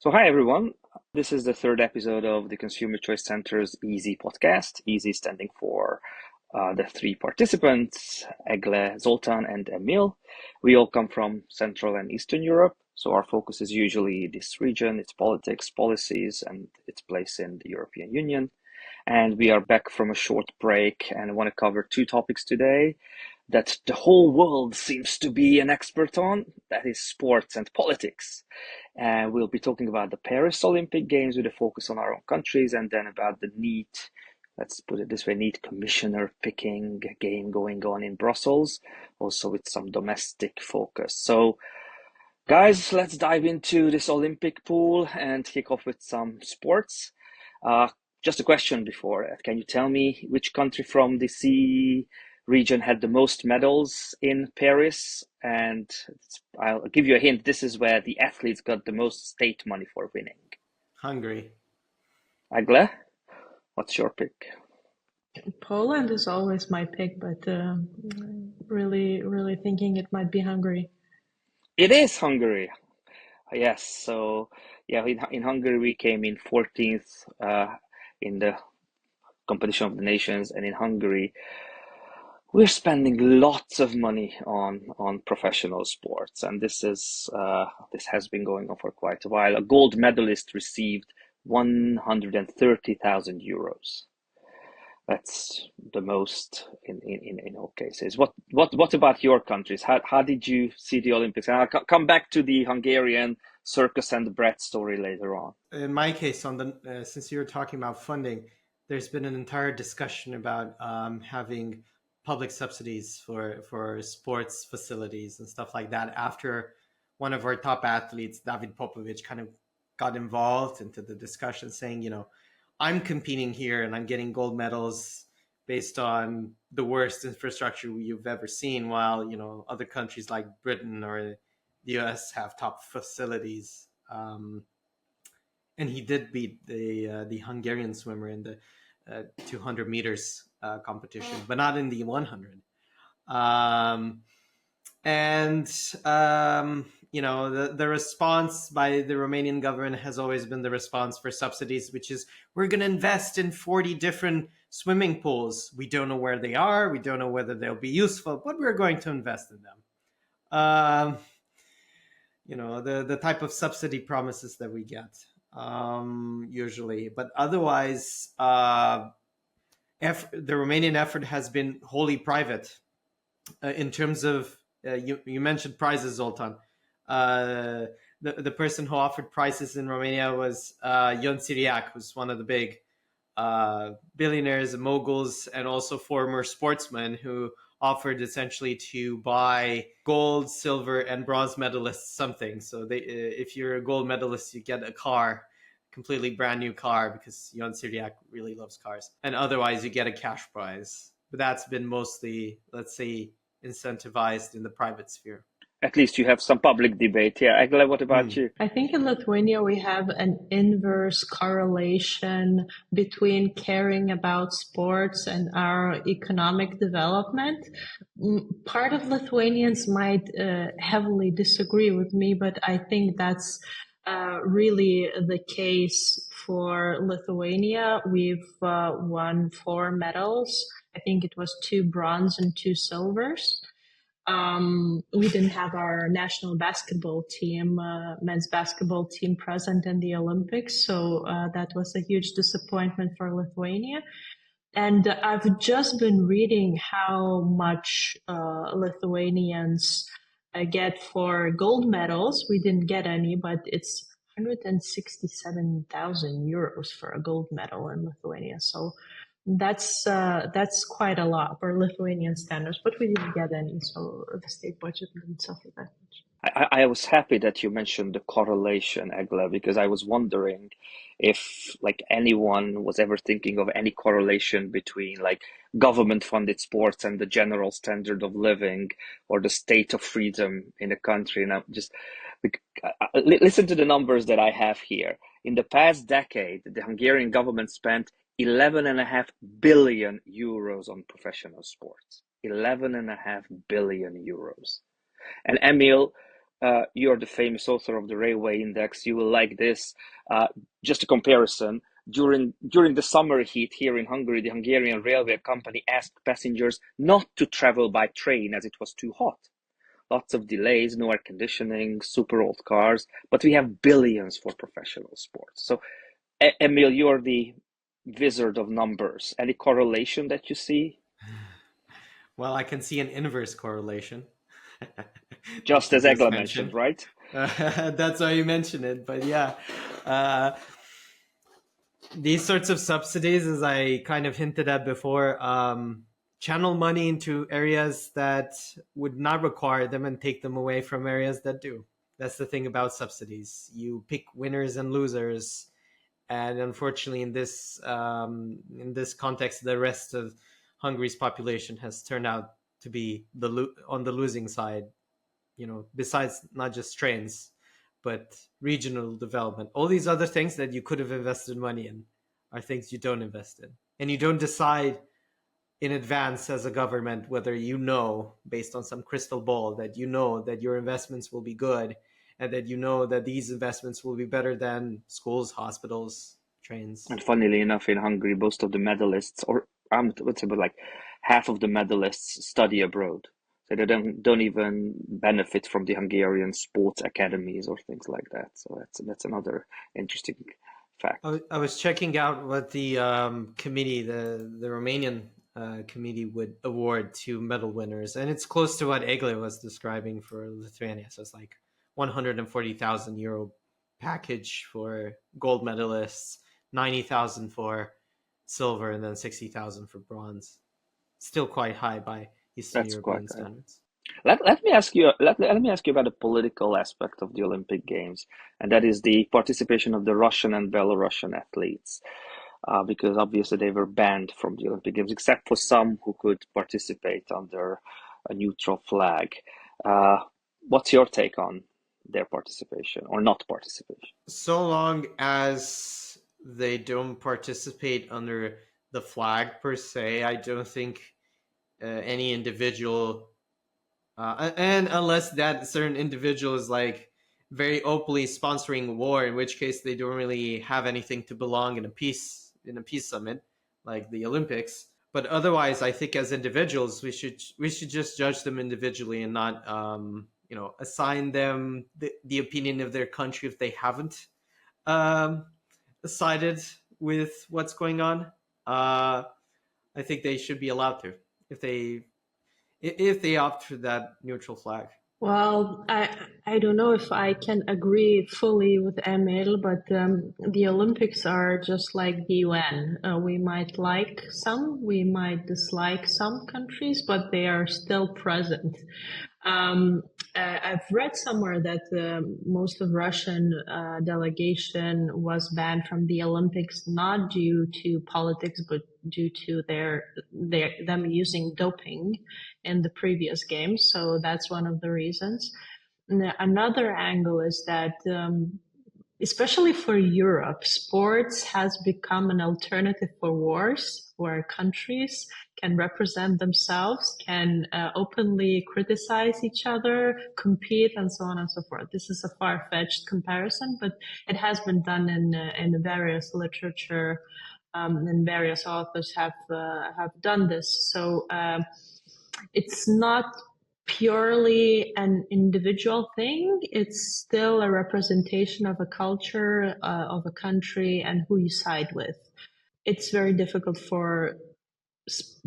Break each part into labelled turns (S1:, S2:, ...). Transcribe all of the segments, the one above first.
S1: So, hi everyone. This is the third episode of the Consumer Choice Center's EZE podcast. EZE standing for the three participants, Egle, Zoltan, and Emil. We all come from Central and Eastern Europe, so our focus is usually this region, its politics, policies, and its place in the European Union. And we are back from a short break and I want to cover two topics today that the whole world seems to be an expert on, that is sports and politics. And we'll be talking about the Paris Olympic Games with a focus on our own countries, and then about the neat, let's put it this way, neat commissioner picking game going on in Brussels, also with some domestic focus. So, guys, let's dive into this Olympic pool and kick off with some sports. Uh, just a question before that. Can you tell me which country from the CE region had the most medals in Paris? And I'll give you a hint. This is where the athletes got the most state money for winning.
S2: Hungary.
S1: Agle, what's your pick?
S3: Poland is always my pick, but really thinking it might be Hungary.
S1: It is Hungary. Yes. So, yeah, in Hungary, we came in 14th in the competition of the nations, and in Hungary, we're spending lots of money on professional sports, and this has been going on for quite a while. A gold medalist received 130,000 euros. That's the most in all cases. What about your countries? How did you see the Olympics? And I'll come back to the Hungarian circus and the Brett story later on.
S2: In my case, since you were talking about funding, there's been an entire discussion about having public subsidies for sports facilities and stuff like that. After one of our top athletes, David Popovic, kind of got involved into the discussion, saying, I'm competing here and I'm getting gold medals based on the worst infrastructure you've ever seen, while other countries like Britain or the US have top facilities. And he did beat the Hungarian swimmer in the 200 meters competition, but not in the 100. The response by the Romanian government has always been the response for subsidies, which is, we're going to invest in 40 different swimming pools. We don't know where they are. We don't know whether they'll be useful, but we're going to invest in them. The type of subsidy promises that we get usually. But otherwise, the Romanian effort has been wholly private. In terms of, you mentioned prizes, Zoltan. The person who offered prizes in Romania was Ion Siriac, who's one of the big billionaires, moguls, and also former sportsmen, who offered essentially to buy gold, silver, and bronze medalists something. So if you're a gold medalist, you get a car, completely brand new car, because Ion Siriac really loves cars. And otherwise, you get a cash prize. But that's been mostly, let's say, incentivized in the private sphere.
S1: At least you have some public debate. Yeah, Agla, what about you?
S3: I think in Lithuania we have an inverse correlation between caring about sports and our economic development. Part of Lithuanians might heavily disagree with me, but I think that's really the case for Lithuania. We've won 4 medals. I think it was 2 bronze and 2 silvers. We didn't have our national basketball team, men's basketball team present in the Olympics. So that was a huge disappointment for Lithuania. And I've just been reading how much Lithuanians get for gold medals. We didn't get any, but it's 167,000 euros for a gold medal in Lithuania. So that's quite a lot for Lithuanian standards, but we didn't get any, so the state budget didn't suffer that much.
S1: I was happy that you mentioned the correlation, Agla, because I was wondering if anyone was ever thinking of any correlation between government funded sports and the general standard of living or the state of freedom in a country. And listen to the numbers that I have here. In the past decade, the Hungarian government spent 11.5 billion euros on professional sports. 11.5 billion euros. And Emil, you're the famous author of the Railway Index. You will like this. Just a comparison. During the summer heat here in Hungary, the Hungarian railway company asked passengers not to travel by train as it was too hot. Lots of delays, no air conditioning, super old cars, but we have billions for professional sports. So, Emil, you're the wizard of numbers. Any correlation that you see?
S2: Well, I can see an inverse correlation, which
S1: Just
S2: you
S1: as
S2: just
S1: Egla mentioned,
S2: mentioned.
S1: right?
S2: That's why you mentioned it. But yeah, uh, these sorts of subsidies, as I kind of hinted at before, channel money into areas that would not require them and take them away from areas that do. That's the thing about subsidies. You pick winners and losers, and unfortunately, in this context, the rest of Hungary's population has turned out to be on the losing side. Besides not just trains, but regional development. All these other things that you could have invested money in are things you don't invest in. And you don't decide in advance as a government whether based on some crystal ball, that your investments will be good and that these investments will be better than schools, hospitals, trains.
S1: And funnily enough, in Hungary, most of the medalists, or I would say, but like half of the medalists study abroad. So they don't even benefit from the Hungarian sports academies or things like that. So that's another interesting fact.
S2: I was checking out what the committee, the Romanian committee, would award to medal winners, and it's close to what Egle was describing for Lithuania. So it's like 140,000 euro package for gold medalists, 90,000 for silver, and then 60,000 for bronze. Still quite high by Eastern
S1: That's quite
S2: European
S1: right.
S2: standards.
S1: Let me ask you let me ask you about the political aspect of the Olympic Games, and that is the participation of the Russian and Belarusian athletes, because obviously they were banned from the Olympic Games, except for some who could participate under a neutral flag. Uh, what's your take on their participation or not participation?
S2: So long as they don't participate under the flag per se, I don't think any individual, and unless that certain individual is like very openly sponsoring war, in which case they don't really have anything to belong in a peace summit like the Olympics. But otherwise, I think as individuals, we should just judge them individually and not assign them the opinion of their country if they haven't um, sided with what's going on. I think they should be allowed to if they opt for that neutral flag.
S3: Well, I don't know if I can agree fully with Emil, but the Olympics are just like the UN. We might like some, we might dislike some countries, but they are still present. Um, I've read somewhere that most of Russian delegation was banned from the Olympics not due to politics, but due to them using doping in the previous games. So that's one of the reasons. And another angle is that especially for Europe, sports has become an alternative for wars where countries can represent themselves, can openly criticize each other, compete, and so on and so forth. This is a far-fetched comparison, but it has been done in various literature, and various authors have done this. So it's not purely an individual thing. It's still a representation of a culture, of a country, and who you side with. It's very difficult for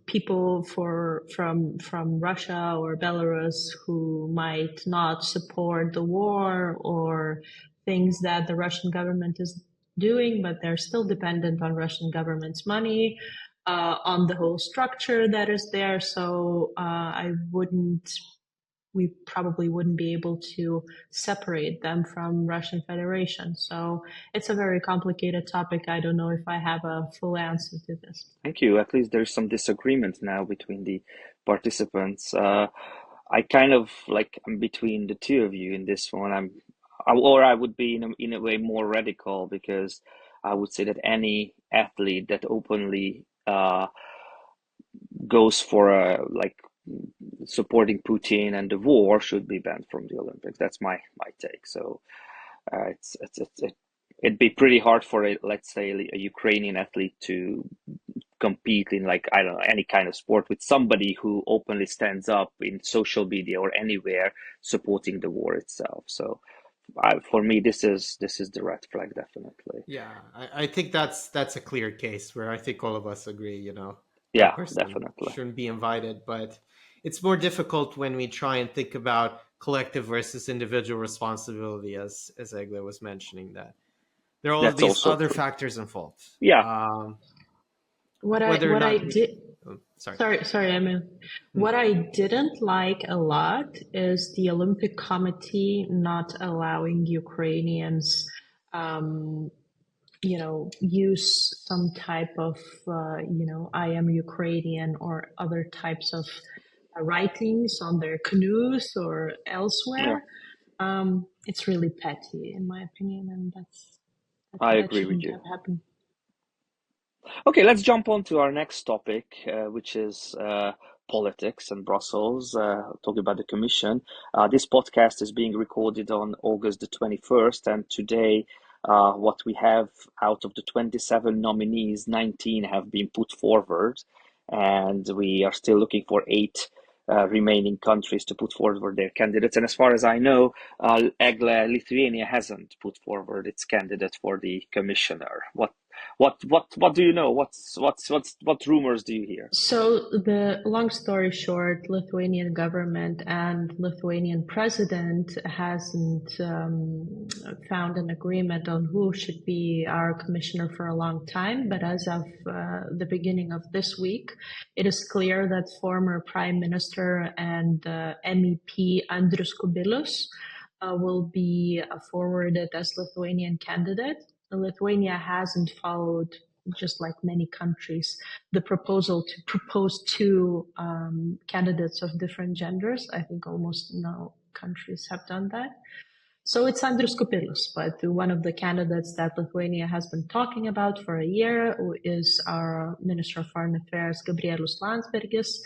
S3: people from Russia or Belarus who might not support the war or things that the Russian government is doing, but they're still dependent on Russian government's money, on the whole structure that is there. So we probably wouldn't be able to separate them from Russian Federation. So it's a very complicated topic. I don't know if I have a full answer to this.
S1: Thank you. At least there's some disagreement now between the participants. I kind of like I'm between the two of you in this one. Or I would be in a way more radical because I would say that any athlete that openly goes for a like supporting Putin and the war should be banned from the Olympics. That's my take. So it'd be pretty hard for let's say a Ukrainian athlete to compete in, like, I don't know, any kind of sport with somebody who openly stands up in social media or anywhere supporting the war itself. So for me, this is the red flag, definitely.
S2: Yeah, I think that's a clear case where I think all of us agree. That
S1: Yeah,
S2: person
S1: definitely.
S2: shouldn't be invited. But it's more difficult when we try and think about collective versus individual responsibility, as Egle was mentioning, that there are all of
S1: That's
S2: these
S1: also
S2: other
S1: true.
S2: factors involved.
S1: Yeah.
S2: Whether or
S3: What I
S2: not we,
S3: did
S2: sorry.
S3: sorry, I mean,
S2: Hmm.
S3: what I didn't like a lot is the Olympic Committee not allowing Ukrainians, um, use some type of, I am Ukrainian or other types of writings on their canoes or
S1: Yeah,
S3: elsewhere. It's really petty, in my opinion, and
S1: I
S3: that
S1: agree with
S3: shouldn't
S1: you.
S3: have happened.
S1: Okay, let's jump on to our next topic, which is politics and Brussels, talking about the Commission. This podcast is being recorded on August the 21st, and today, what we have out of the 27 nominees, 19 have been put forward, and we are still looking for eight remaining countries to put forward their candidates. And as far as I know, EGLE, Lithuania hasn't put forward its candidate for the commissioner. What do you know? What rumors do you hear?
S3: So the long story short, Lithuanian government and Lithuanian president hasn't found an agreement on who should be our commissioner for a long time. But as of the beginning of this week, it is clear that former Prime Minister and MEP Andrius Kubilius will be forwarded as Lithuanian candidate. Lithuania hasn't followed, just like many countries, the proposal to propose two candidates of different genders. I think almost no countries have done that. So it's Andrius Kubilius, but one of the candidates that Lithuania has been talking about for a year is our Minister of Foreign Affairs, Gabrielius Landsbergis,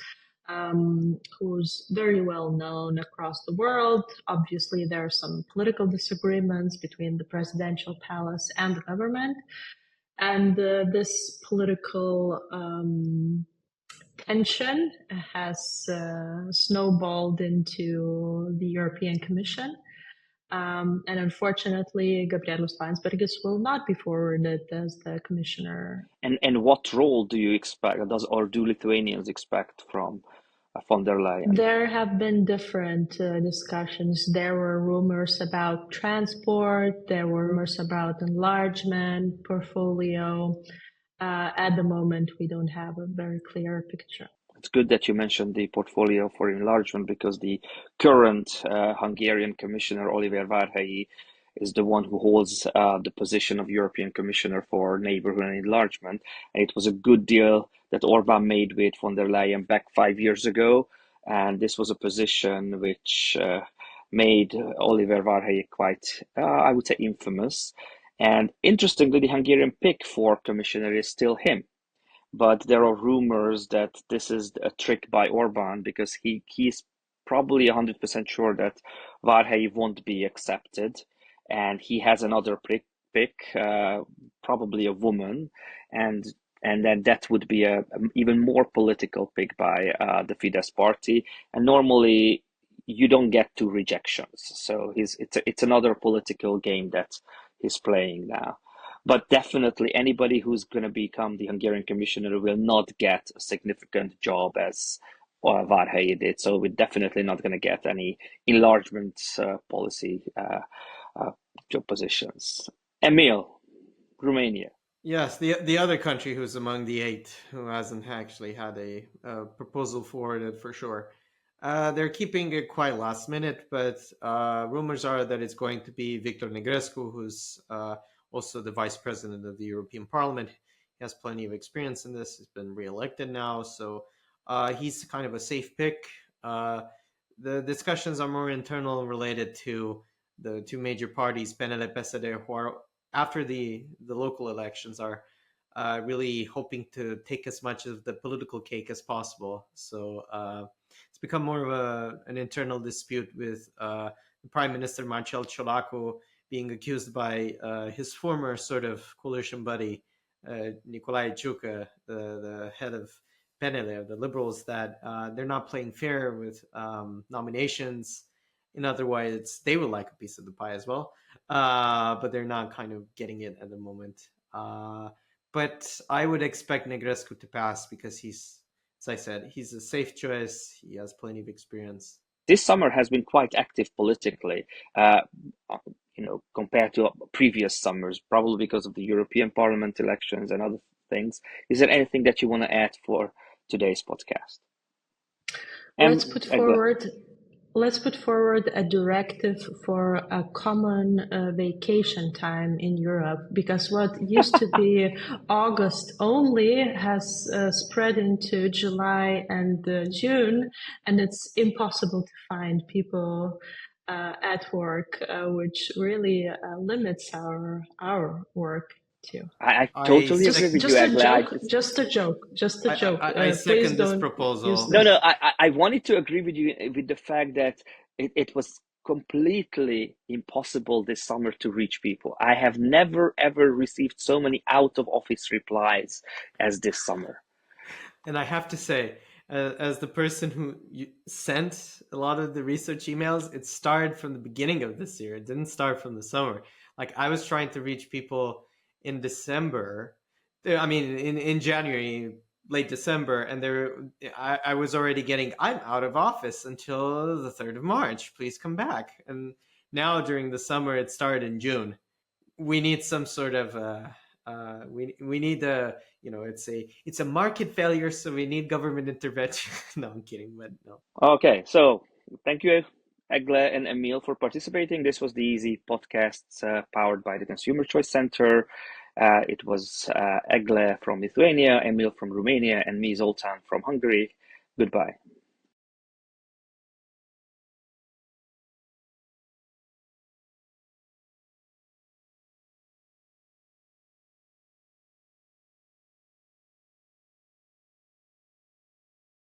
S3: who's very well known across the world. Obviously, there are some political disagreements between the presidential palace and the government. And this political tension has snowballed into the European Commission. And unfortunately, Gabrielus Landsbergis will not be forwarded as the commissioner.
S1: And what role do you expect? Do Lithuanians expect from von der Leyen?
S3: There have been different discussions. There were rumors about transport, there were rumors about enlargement, portfolio. At the moment, we don't have a very clear picture.
S1: It's good that you mentioned the portfolio for enlargement, because the current Hungarian Commissioner, Oliver Várhelyi, is the one who holds the position of European Commissioner for Neighborhood and Enlargement. And it was a good deal that Orban made with von der Leyen back 5 years ago. And this was a position which made Oliver Várhelyi quite, I would say, infamous. And interestingly, the Hungarian pick for commissioner is still him, but there are rumors that this is a trick by Orban, because he's probably 100% sure that Várhelyi won't be accepted, and he has another pick, probably a woman, and then that would be a even more political pick by the Fidesz party. And normally you don't get two rejections, so it's another political game that he's playing now. But definitely, anybody who's going to become the Hungarian commissioner will not get a significant job as Várhelyi did. So we're definitely not going to get any enlargement policy job positions. Emil, Romania.
S2: Yes, the other country who's among the eight who hasn't actually had a proposal forwarded for sure. They're keeping it quite last minute, but rumors are that it's going to be Victor Negrescu, who's also the vice president of the European Parliament. He has plenty of experience in this. He's been reelected now, so he's kind of a safe pick. The discussions are more internal, related to the two major parties, PNL PSD, who are, after the local elections, are really hoping to take as much of the political cake as possible. So it's become more of an internal dispute with Prime Minister Marcel Ciolacu being accused by his former sort of coalition buddy, Nicolae Ciucă, the head of PNL, the Liberals, that they're not playing fair with nominations. In other words, they would like a piece of the pie as well, but they're not kind of getting it at the moment. But I would expect Negrescu to pass because he's, as I said, he's a safe choice. He has plenty of experience.
S1: This summer has been quite active politically, uh, compared to previous summers, probably because of the European Parliament elections and other things. Is there anything that you want to add for today's podcast?
S3: Let's put forward let's put forward a directive for a common vacation time in Europe, because what used to be August only has spread into July and June, and it's impossible to find people at work, which really limits our work too.
S1: I totally agree with you, Egle.
S3: Just a joke.
S2: I second this proposal.
S1: No, I wanted to agree with you with the fact that it was completely impossible this summer to reach people. I have never ever received so many out of office replies as this summer.
S2: And I have to say, as the person who sent a lot of the research emails, it started from the beginning of this year. It didn't start from the summer. Like, I was trying to reach people in December. I mean, in January, late December, and I was already getting, I'm out of office until the 3rd of March. Please come back. And now during the summer, it started in June. We need some sort of we need a, it's a market failure, so we need government intervention. No, I'm kidding, but no.
S1: Okay, so thank you, Egle and Emil, for participating. This was the EZE podcast powered by the Consumer Choice Center. It was Egle from Lithuania, Emil from Romania, and me, Zoltan, from Hungary. Goodbye.